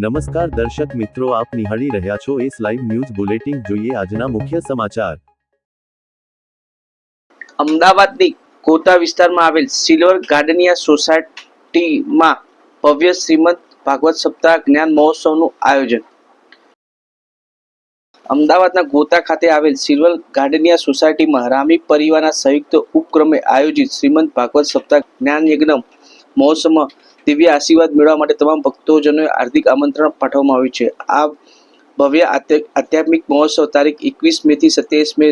નમસ્કાર દર્શક મિત્રો, આપ નિહાળી રહ્યા છો એસ લાઈવ ન્યૂઝ બુલેટિન. જોઈએ આજના મુખ્ય સમાચાર. અમદાવાદની ગોતા વિસ્તારમાં આવેલ સિલ્વર ગાર્ડનિયા સોસાયટીમાં ભવ્ય શ્રીમદ ભાગવત સપ્તાહ જ્ઞાન મહોત્સવનું આયોજન. અમદાવાદના ગોતા ખાતે આવેલ સિલ્વર ગાર્ડનિયા સોસાયટીમાં રામી પરિવારના સંયુક્ત ઉપક્રમે આયોજિત શ્રીમદ ભાગવત સપ્તાહ જ્ઞાન યજ્ઞ મહોત્સવમાં દિવ્ય આશીર્વાદ મેળવવા માટે તમામ ભક્તોજનોએ હાર્દિક આમંત્રણ પાઠવવામાં આવ્યું છે. આ ભવ્ય આધ્યાત્મિક મહોત્સવ તારીખ 21 મે થી 27 મે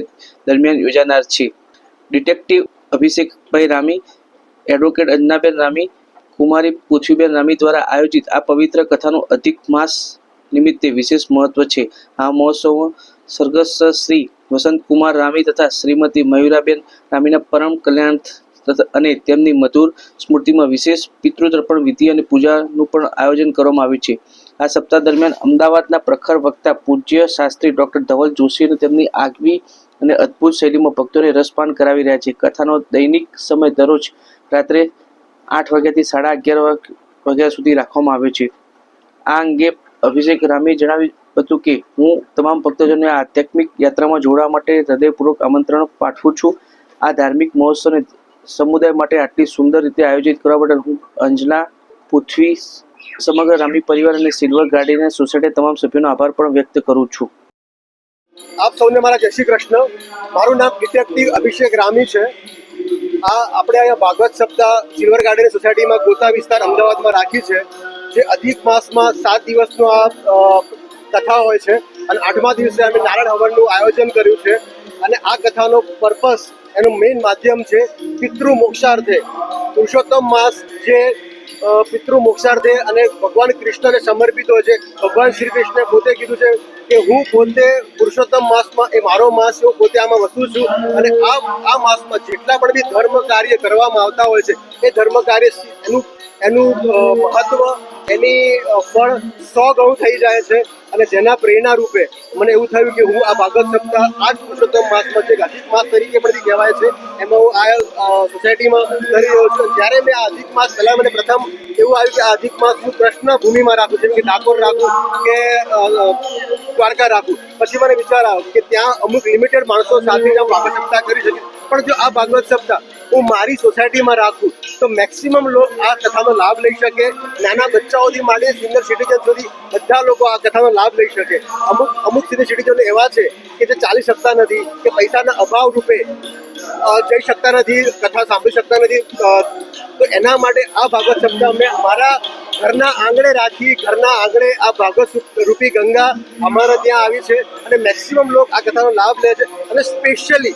દરમિયાન યોજાનાર છે. ડિટેક્ટિવ અભિષેકભાઈ રામી, એડવોકેટ અંજનાબેન રામી, કુમારી પૃથ્વીબેન રામી દ્વારા આયોજિત આ પવિત્ર કથાનું અધિક માસ નિમિત્તે વિશેષ મહત્વ છે. આ મહોત્સવમાં સ્વર્ગસ્થ શ્રી વસંતકુમાર રામી તથા શ્રીમતી મયુરાબેન રામીના પરમ કલ્યાણ અને તેમની મધુર સ્મૃતિમાં વિશેષ પિતૃતર્પણ વિધિ અને પૂજાનું પણ આયોજન કરવામાં આવ્યું છે. આ સપ્તાહ દરમિયાન અમદાવાદના પ્રખર વક્તા પૂજ્ય શાસ્ત્રી ડોક્ટર ધવલ જોશી અને તેમની આગવી અને અદ્ભુત શૈલીમાં ભક્તોને રસપાન કરાવી રહ્યા છે. કથાનો દૈનિક સમય દરરોજ રાત્રે 8 વાગ્યાથી 11:30 વાગ્યા સુધી રાખવામાં આવ્યો છે. આ અંગે અભિષેક રામીએ જણાવ્યું હતું કે હું તમામ ભક્તજનોને આધ્યાત્મિક યાત્રામાં જોડાવા માટે હૃદયપૂર્વક આમંત્રણ પાઠવું છું. આ ધાર્મિક મહોત્સવને સમુદાય માટે આટલી સુંદર રીતે આયોજિત કરવા બદલ હું અંજના, પૃથ્વી, સમગ્ર રામી પરિવાર અને સિલ્વર ગાર્ડનિયા સોસાયટી તમામ સભ્યોનો આભાર પણ વ્યક્ત કરું છું. આપ સૌને મારા જય શ્રી કૃષ્ણ. મારું નામ ડિટેક્ટિવ અભિષેક રામી છે. આપણે અહીંયા ભાગવત સપ્તાહ સિલ્વર ગાર્ડનિયા સોસાયટીમાં ગોતા વિસ્તાર અમદાવાદમાં રાખી છે, જે અધિક માસમાં 7 દિવસનો આ કથા હોય છે અને 8મા દિવસે અમે નારાયણ હવનનું આયોજન કર્યું છે. અને આ કથાનો પર્પસ, એનું મેઇન માધ્યમ છે પિતૃ મોક્ષાર્થે. પુરુષોત્તમ માસ જે પિતૃ મોક્ષાર્થે અને ભગવાન કૃષ્ણને સમર્પિત હોય છે. ભગવાન શ્રી કૃષ્ણે પોતે કીધું છે કે હું પોતે પુરુષોત્તમ માસમાં, એ મારો માસ, હું પોતે આમાં વસું છું. અને આ માસમાં જેટલા પણ બી ધર્મ કાર્ય કરવામાં આવતા હોય છે, એ ધર્મ કાર્ય એનું મહત્વ, એની ફળ 100 ગણું થઈ જાય છે. અને જેના પ્રેરણા રૂપે મને એવું થયું કે હું આ ભાગવત સપ્તાહ આ જ પુરુષોત્તમ માસમાં, જે અધિક માસ તરીકે પણ કહેવાય છે, એમાં હું આ સોસાયટીમાં કરી રહ્યો છું. જ્યારે મેં આ અધિક માસ પહેલાં મને પ્રથમ એવું આવ્યું કે આ અધિક માસ હું કૃષ્ણ ભૂમિમાં રાખું, જેમ કે ડાકોર રાખું કે દ્વારકા રાખું. પછી મને વિચાર આવ્યો કે ત્યાં અમુક લિમિટેડ માણસો સાથે જ ભાગવત સપ્તાહ કરી શકીએ, પણ જો આ ભાગવત સપ્તાહ હું મારી સોસાયટીમાં રાખું તો મેક્સિમમ લોકો આ કથાનો લાભ લઈ શકે. નાના બચ્ચાઓથી માંડી સિનિયર સિટીઝન સુધી બધા લોકો આ કથાનો લાભ લઈ શકે. અમુક સિનિયર સિટીઝન એવા છે કે જે ચાલી શકતા નથી, કે પૈસાના અભાવ રૂપે જઈ શકતા નથી, કથા સાંભળી શકતા નથી. તો એના માટે આ ભાગવત સપ્તાહ અમે અમારા ઘરના આંગણે રાખી. ઘરના આંગણે આ ભાગવત રૂપી ગંગા અમારા ત્યાં આવી છે અને મેક્સિમમ લોકો આ કથાનો લાભ લે છે. અને સ્પેશિયલી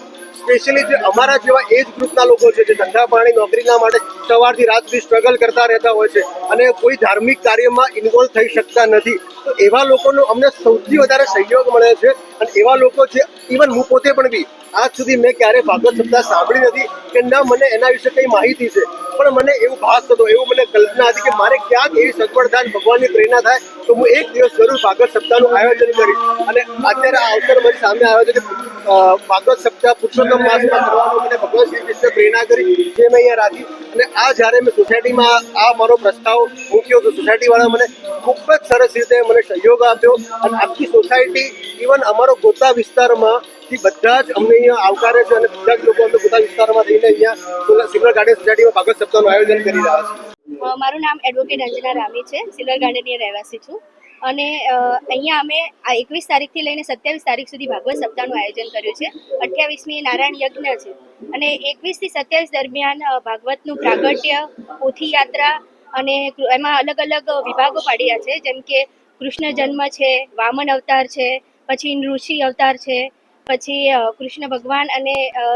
જે અમારા જેવા એજ ગ્રુપના લોકો છે, જે ધંધા પાણી નોકરીના માટે સવારથી રાત સુધી સ્ટ્રગલ કરતા રહેતા હોય છે અને કોઈ ધાર્મિક કાર્યમાં ઇન્વોલ્વ થઈ શકતા નથી, તો એવા લોકોનો અમને સૌથી વધારે સહયોગ મળે છે. અને એવા લોકો જે ઇવન હું પોતે પણ બી આજ સુધી મેં ક્યારે ભાગવત સપ્તાહ સાંભળી નથી કે ના મને એના વિશે કંઈ માહિતી છે, પણ મને એવું ભાસ થતો, એવું મને કલ્પના હતી કે મારે ક્યાંક એવી સગવડ થાય, ભગવાનની પ્રેરણા થાય તો હું એક દિવસ જરૂર ભાગવત સપ્તાહનું આયોજન કરીશ. અને અત્યારે આ અવસર મારી સામે આવ્યો છે કે ભાગવત સપ્તાહ પુરુષોત્તમ માસમાં કરવાનું મને ભગવાન શ્રી કૃષ્ણ પ્રેરણા કરી, જે મેં અહીંયા રાખી. અને આ જ્યારે મેં સોસાયટીમાં આ મારો પ્રસ્તાવ મૂક્યો તો સોસાયટીવાળા મને ખૂબ જ સરસ રીતે મને સહયોગ આપ્યો. અને આખી સોસાયટી, ઇવન અમારો ગોતા વિસ્તારમાંથી બધા જ અમને અહીંયા આવકારે છે અને બધા જ લોકો અમને ગોતા વિસ્તારમાં રહીને અહીંયા સિલ્વર ગાર્ડન સોસાયટીમાં ભાગવત સપ્તાહનું આયોજન કરી રહ્યા છે. મારું નામ એડવોકેટ અંજના રામી છે. સિલ્વર ગાર્ડનની રહેવાસી છું. અને અહીંયા અમે આ 21 તારીખથી લઈને 27 તારીખ સુધી ભાગવત સપ્તાહનું આયોજન કર્યું છે. 28મી નારાયણ યજ્ઞ છે અને 21 થી 27 દરમિયાન ભાગવતનું પ્રાગટ્ય, પોથી યાત્રા અને એમાં અલગ અલગ વિભાગો પાડ્યા છે, જેમ કે કૃષ્ણ જન્મ છે, વામન અવતાર છે, પછી ઋષિ અવતાર છે, પછી કૃષ્ણ ભગવાન અને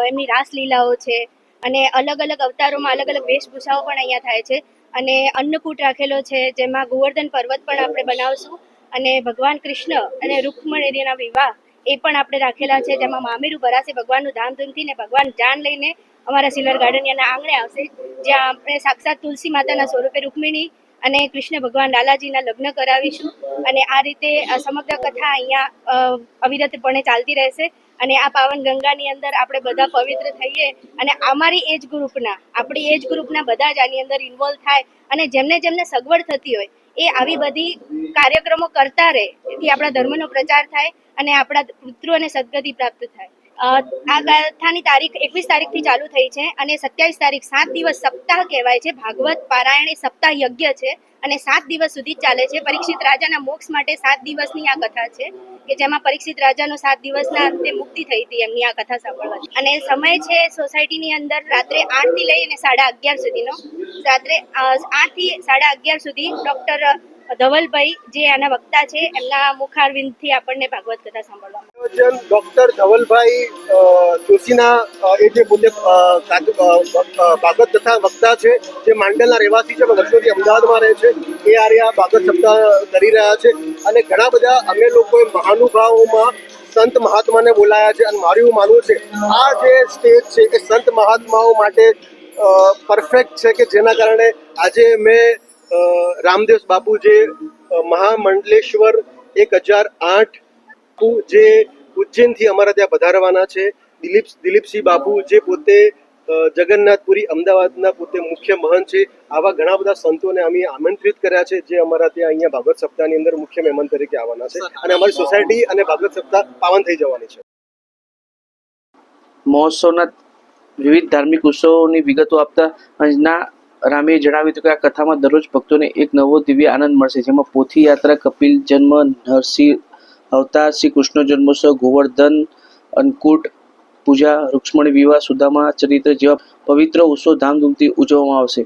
એમની રાસલીલાઓ છે. અને અલગ અલગ અવતારોમાં અલગ અલગ વેશભૂષાઓ પણ અહીંયા થાય છે. અને અન્નકૂટ રાખેલો છે, જેમાં ગોવર્ધન પર્વત પણ આપણે બનાવશું. અને ભગવાન કૃષ્ણ અને રૂકમણીના વિવાહ એ પણ આપણે રાખેલા છે, જેમાં મામેરું ભરાશે ભગવાનનું ધામધૂમથી, ને ભગવાન જાન લઈને અમારા સિલ્વર ગાર્ડનિયાના આંગણે આવશે, જ્યાં આપણે સાક્ષાત તુલસી માતાના સ્વરૂપે રૂકમિણી અને કૃષ્ણ ભગવાન લાલાજીના લગ્ન કરાવીશું. અને આ રીતે સમગ્ર કથા અહીંયા અવિરતપણે ચાલતી રહેશે. અને આ પાવન ગંગાની અંદર આપણે બધા પવિત્ર થઈએ અને આપણી એજ ગ્રુપના બધા જ આની અંદર ઇન્વોલ્વ થાય. અને જેમને જેમને સગવડ થતી હોય એ આવી બધી કાર્યક્રમો કરતા રહે, જેથી આપણા ધર્મનો પ્રચાર થાય અને આપણા પિતૃઓને સદગતિ પ્રાપ્ત થાય. આ કથાની તારીખ 21 તારીખથી ચાલુ થઈ છે અને 27 તારીખ 7 દિવસ સપ્તાહ કહેવાય છે. ભાગવત પારાયણ એ સપ્તાહ યજ્ઞ છે અને 7 દિવસ સુધી ચાલે છે. પરીક્ષિત રાજાના મોક્ષ માટે 7 દિવસની આ કથા છે કે જેમાં પરીક્ષિત રાજાનો 7 દિવસના અંતે મુક્તિ થઈ હતી એમની આ કથા સાંભળવાથી. અને સમય છે સોસાયટીની અંદર રાત્રે 8 થી લઈને 11:30 સુધીનો. રાત્રે 8 થી 11:30 સુધી ડોક્ટર ધવલભાઈ જે આના વક્તા છે એમના મુખારવિંદથી આપણને ભાગવત કથા સાંભળવા. ડોક્ટર ધવલભાઈ જોશીના એ જે પોતે ભાગવત કથા વક્તા છે, જે માંડલના રહેવાસી છે, વર્ષોથી અમદાવાદમાં રહે છે, એ આર્યા ભાગવત સપ્તાહ કરી રહ્યા છે. અને ઘણા બધા અમે લોકોએ મહાનુભાવોમાં સંત મહાત્માને બોલાયા છે. અને મારું એવું માનવું છે આ જે સ્ટેજ છે એ સંત મહાત્માઓ માટે પરફેક્ટ છે કે જેના કારણે આજે મેં રામદેવ બાપુ જે મહામંડલેશ્વર 1008 જે ઉજ્જૈનથી અમારા ત્યાં પધારવાના છે, દિલીપસિંહ બાપુ જે પોતે જગન્નાથપુરી અમદાવાદના પોતે મુખ્ય મહંત છે, આવા ઘણા બધા સંતોને અમે આમંત્રિત કર્યા છે જે અમારા ત્યાં અહીંયા ભાગવત સપ્તાહની અંદર મુખ્ય મહેમાન તરીકે આવવાના છે. અને અમારી સોસાયટી અને ભાગવત સપ્તાહ પાવન થઈ જવાની છે. મહોત્સવના વિવિધ ધાર્મિક ઉત્સવોની વિગતો આપતા અંજના રામે જણાવ્યું હતું કે આ કથામાં દરરોજ ભક્તોને એક નવો દિવ્ય આનંદ મળશે, જેમાં પોથી યાત્રા, કપિલ જન્મ, નરસિંહ અવતાર, શ્રી કૃષ્ણ જન્મોત્સવ, ગોવર્ધન અન્નકૂટ પૂજા, રૂક્ષ્મણી વિવાહ, સુદામા ચરિત્ર જેવા પવિત્ર ઉત્સવ ધામધૂમથી ઉજવવામાં આવશે.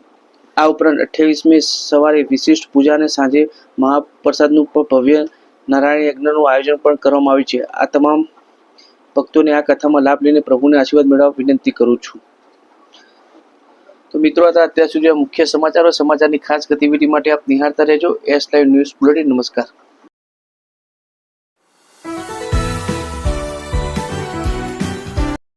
આ ઉપરાંત 28મી સવારે વિશિષ્ટ પૂજા અને સાંજે મહાપ્રસાદનું પણ ભવ્ય નારાયણ યજ્ઞનું આયોજન પણ કરવામાં આવ્યું છે. આ તમામ ભક્તોને આ કથામાં લાભ લઈને પ્રભુને આશીર્વાદ મેળવવા વિનંતી કરું છું. તો મિત્રો, અત્યાર સુધી મુખ્ય સમાચારોની ખાસ ગતિવિધિ માટે આપ નિહાળતા રહેજો એસ લાઈવ ન્યૂઝ બુલેટિન. નમસ્કાર.